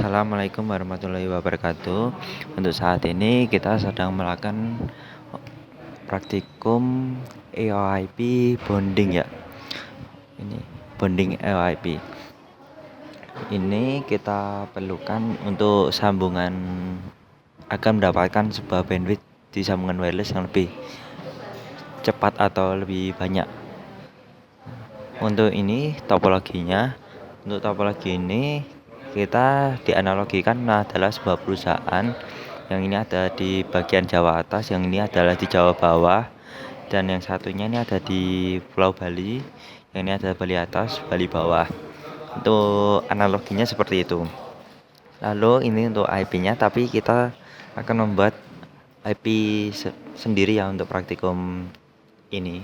Assalamualaikum warahmatullahi wabarakatuh. Untuk saat ini kita sedang melakukan praktikum EOIP bonding ya. Ini bonding EOIP. Ini kita perlukan untuk sambungan agar mendapatkan sebuah bandwidth di sambungan wireless yang lebih cepat atau lebih banyak. Untuk ini topologinya, untuk topologi ini kita dianalogikan adalah sebuah perusahaan yang ini ada di bagian Jawa atas, yang ini adalah di Jawa bawah, dan yang satunya ini ada di Pulau Bali, yang ini ada Bali atas, Bali bawah. Untuk analoginya seperti itu. Lalu ini untuk IP-nya, tapi kita akan membuat IP sendiri ya untuk praktikum ini.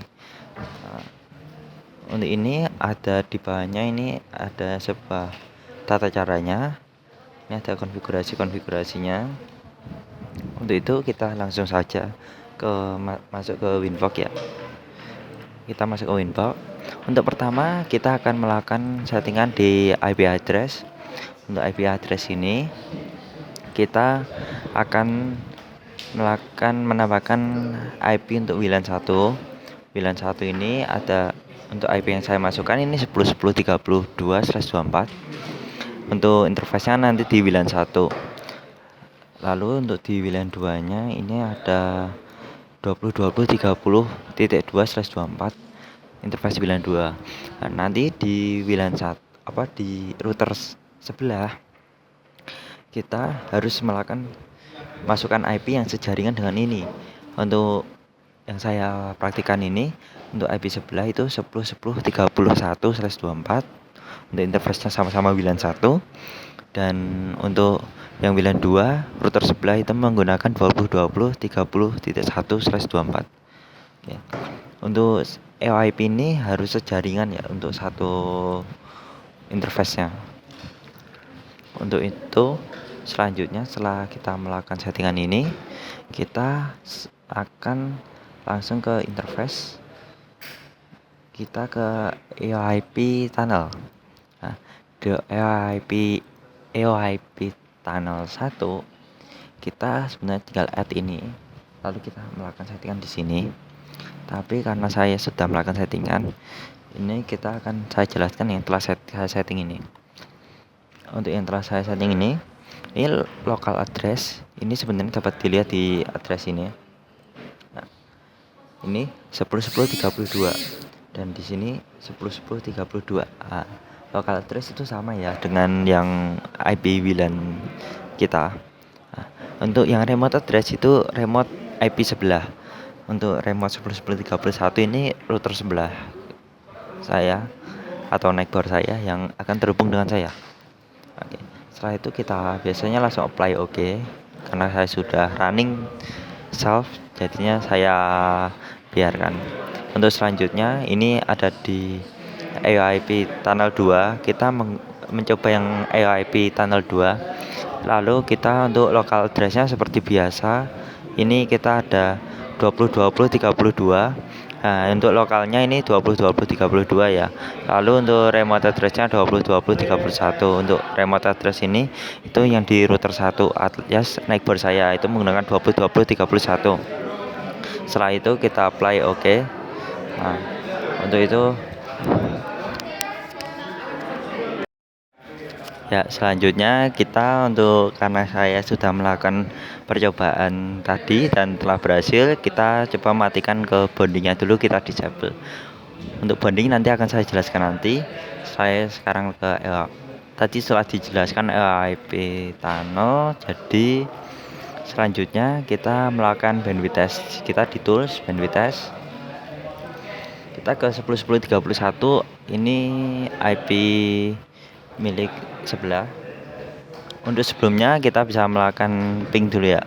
Untuk ini ada di bawahnya ini ada sebuah tata caranya. Ini ada konfigurasinya. Untuk itu kita langsung saja masuk ke Winvox ya. Kita masuk ke Winvox. Untuk pertama kita akan melakukan settingan di IP address. Untuk IP address ini kita akan menambahkan IP untuk WLAN 1. WLAN 1 ini ada untuk IP yang saya masukkan ini 10.10.32/24. Untuk interface-nya nanti di WLAN 1. Lalu untuk di WLAN 2-nya ini ada 20.20.30.2/24 interface WLAN 2. Nah, nanti di WLAN 1 di router sebelah kita harus masukkan IP yang sejaringan dengan ini. Untuk yang saya praktikan ini untuk IP sebelah itu 10.10.31/24 untuk interface-nya sama-sama WLAN 1, dan untuk yang WLAN 2 router sebelah itu menggunakan 20.20.30.1/24. Oke. Untuk EOIP ini harus sejaringan ya untuk satu interface-nya. Untuk itu selanjutnya setelah kita melakukan settingan ini, kita akan langsung ke interface. Kita ke EOIP tunnel. Nah, di EOIP tunnel 1 kita sebenarnya tinggal add ini. Lalu kita melakukan settingan di sini. Tapi karena saya sudah melakukan settingan, ini saya jelaskan yang telah saya setting ini. Untuk yang telah saya setting ini local address. Ini sebenarnya dapat dilihat di address ini. Nah, ini 10.10.32 dan di sini 10.10.32. Local address itu sama ya dengan yang IP WLAN kita. Nah, untuk yang remote address itu remote IP sebelah. Untuk remote 10.10.31 ini router sebelah saya atau neighbor saya yang akan terhubung dengan saya. Oke. Setelah itu kita biasanya langsung apply OK. Karena saya sudah running self, jadinya saya biarkan. Untuk selanjutnya ini ada di EOIP tunnel 2. Kita mencoba yang EOIP tunnel 2. Lalu kita untuk local address-nya seperti biasa. Ini kita ada 20.20.32. Nah, untuk lokalnya ini 20.20.32 ya. Lalu untuk remote address-nya 20.20.31. Untuk remote address ini itu yang di router 1 alias neighbor saya itu menggunakan 20.20.31. Setelah itu kita apply OK. Nah, untuk itu ya, selanjutnya karena saya sudah melakukan percobaan tadi dan telah berhasil, kita coba matikan ke bondingnya dulu, kita disable. Untuk bonding nanti akan saya jelaskan nanti. Saya sekarang tadi setelah dijelaskan EOIP tunnel, jadi selanjutnya kita melakukan bandwidth test. Kita di tools bandwidth test. Kita ke 10.10.31, ini IP milik sebelah. Untuk sebelumnya kita bisa melakukan ping dulu ya.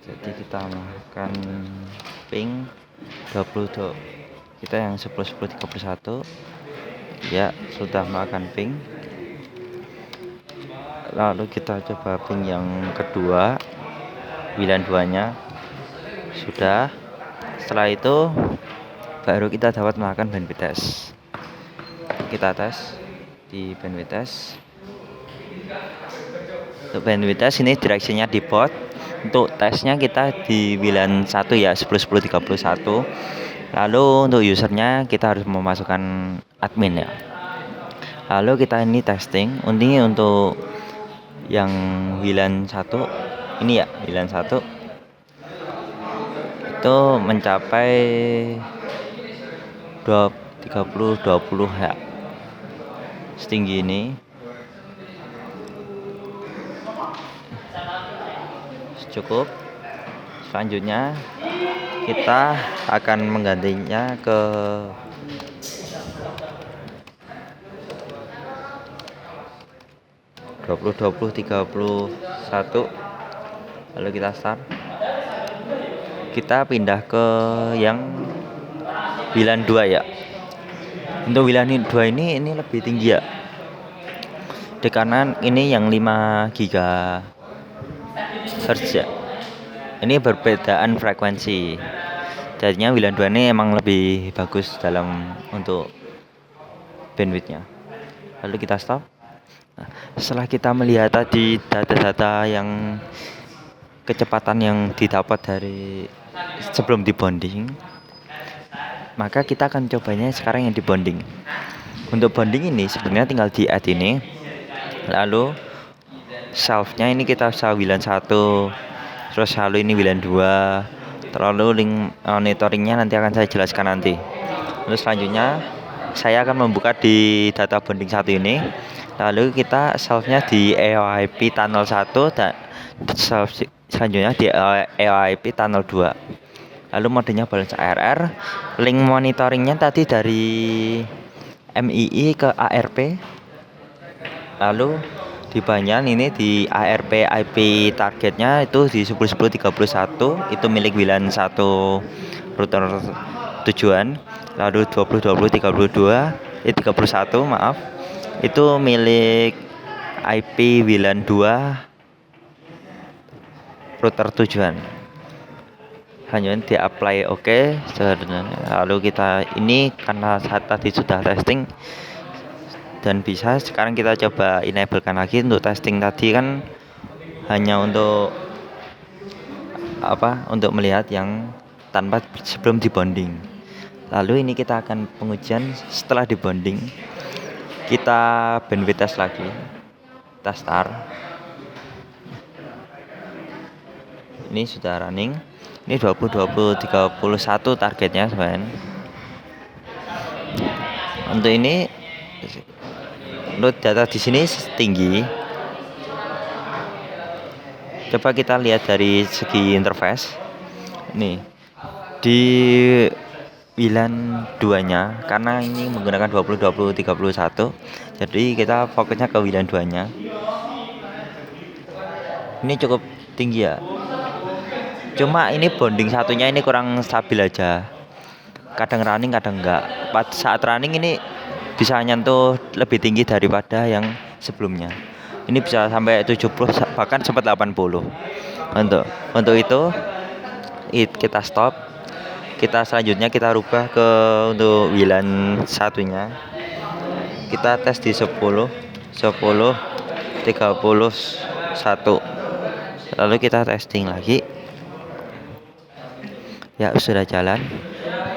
Jadi kita melakukan ping 22. Kita yang 10.10.31 ya sudah melakukan ping. Lalu kita coba ping yang kedua, WLAN 2-nya sudah. Setelah itu baru kita dapat melakukan bandwidth test. Kita tes di bandwidth test. Untuk bandwidth test ini direksinya di bot. Untuk tesnya kita di WLAN 1 ya, 10.10.31. Lalu untuk usernya kita harus memasukkan admin ya. Lalu kita ini testing. Ini untuk yang WLAN 1 ini ya, WLAN 1 itu mencapai 20 ya, setinggi ini. Cukup. Selanjutnya kita akan menggantinya ke dua puluh 31. Lalu kita start. Kita pindah ke yang WLAN 2 ya. Untuk WLAN 2 ini lebih tinggi ya. Di kanan ini yang 5 GHz ya. Ini perbedaan frekuensi. Jadinya WLAN 2 ini emang lebih bagus dalam untuk bandwidthnya. Lalu kita stop. Nah, setelah kita melihat tadi data-data yang kecepatan yang didapat dari sebelum dibonding, maka kita akan cobanya sekarang yang dibonding. Untuk bonding ini sebenarnya tinggal di add ini. Lalu shelf-nya ini kita bisa WLAN 1, terus lalu ini WLAN 2, terlalu link monitoringnya nanti akan saya jelaskan nanti. Terus selanjutnya saya akan membuka di data bonding 1 ini. Lalu kita shelf-nya di EOIP tunnel 1 dan shelf selanjutnya di EOIP tunnel 2. Lalu modenya balance ARR. Link monitoringnya tadi dari MII ke ARP. Lalu di bagian ini di ARP IP targetnya itu di 10.10.31, itu milik WLAN 1 router tujuan. Lalu 20.20.31 maaf, itu milik IP WLAN 2 router tujuan. Hanya di apply oke. Lalu kita ini karena saat tadi sudah testing dan bisa, sekarang kita coba enablekan lagi. Untuk testing tadi kan hanya untuk untuk melihat yang tanpa sebelum dibonding. Lalu ini kita akan pengujian setelah dibonding. Kita bandwidth test lagi. Kita start. Ini sudah running. Ini 20.20.31 targetnya sebenarnya. Untuk ini load data di sini tinggi. Coba kita lihat dari segi interface. Nih di WLAN 2-nya, karena ini menggunakan 20.20.31, jadi kita fokusnya ke WLAN 2-nya. Ini cukup tinggi ya. Cuma ini bonding satunya ini kurang stabil aja. Kadang running, kadang enggak. Saat running ini bisa nyentuh lebih tinggi daripada yang sebelumnya. Ini bisa sampai 70, bahkan sempat 80. Untuk itu kita stop. Kita selanjutnya kita rubah ke untuk WLAN satunya. Kita tes di 10.10.31. Lalu kita testing lagi. Ya, sudah jalan.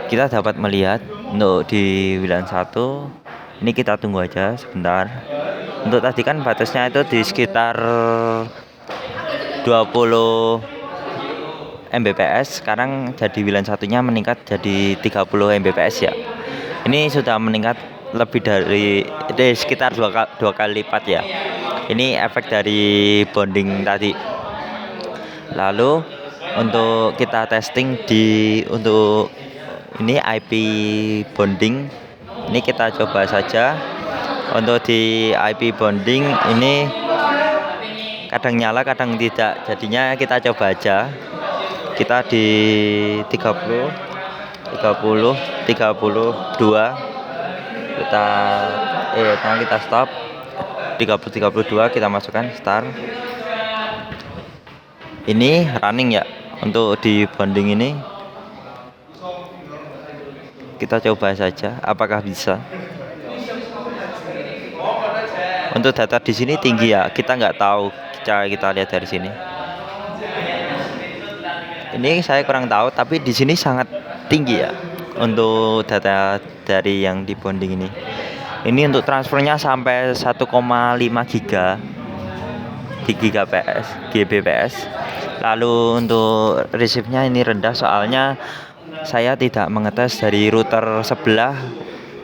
Kita dapat melihat untuk di WLAN 1 ini, kita tunggu aja sebentar. Untuk tadi kan batasnya itu di sekitar 20 Mbps. Sekarang jadi WLAN satunya meningkat jadi 30 Mbps ya. Ini sudah meningkat lebih dari sekitar dua kali lipat ya. Ini efek dari bonding tadi. Lalu untuk kita testing untuk ini IP bonding, ini kita coba saja. Untuk di IP bonding ini kadang nyala kadang tidak, jadinya kita coba aja. Kita di 32 kita stop. 32 kita masukkan start. Ini running ya. Untuk di bonding ini kita coba saja apakah bisa. Untuk data di sini tinggi ya, kita nggak tahu. Kita lihat dari sini. Ini saya kurang tahu, tapi di sini sangat tinggi ya untuk data dari yang di bonding ini. Ini untuk transfernya sampai 1,5 Gbps. Lalu untuk receive-nya ini rendah soalnya saya tidak mengetes dari router sebelah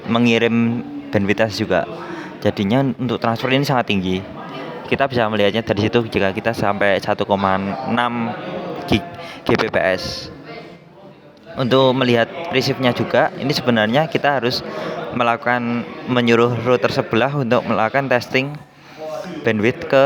mengirim bandwidth juga. Jadinya untuk transfer ini sangat tinggi. Kita bisa melihatnya dari situ jika kita sampai 1,6 Gbps. Untuk melihat receive-nya juga, ini sebenarnya kita harus menyuruh router sebelah untuk melakukan testing bandwidth ke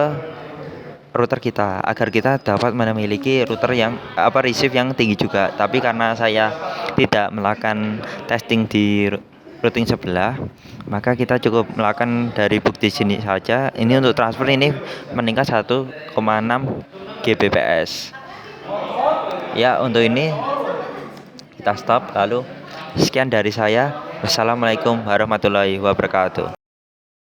router kita agar kita dapat memiliki router yang receive yang tinggi juga. Tapi karena saya tidak melakukan testing di routing sebelah, maka kita cukup melakukan dari bukti sini saja. Ini untuk transfer ini meningkat 1,6 Gbps. Ya, untuk ini kita stop. Lalu sekian dari saya. Wassalamualaikum warahmatullahi wabarakatuh.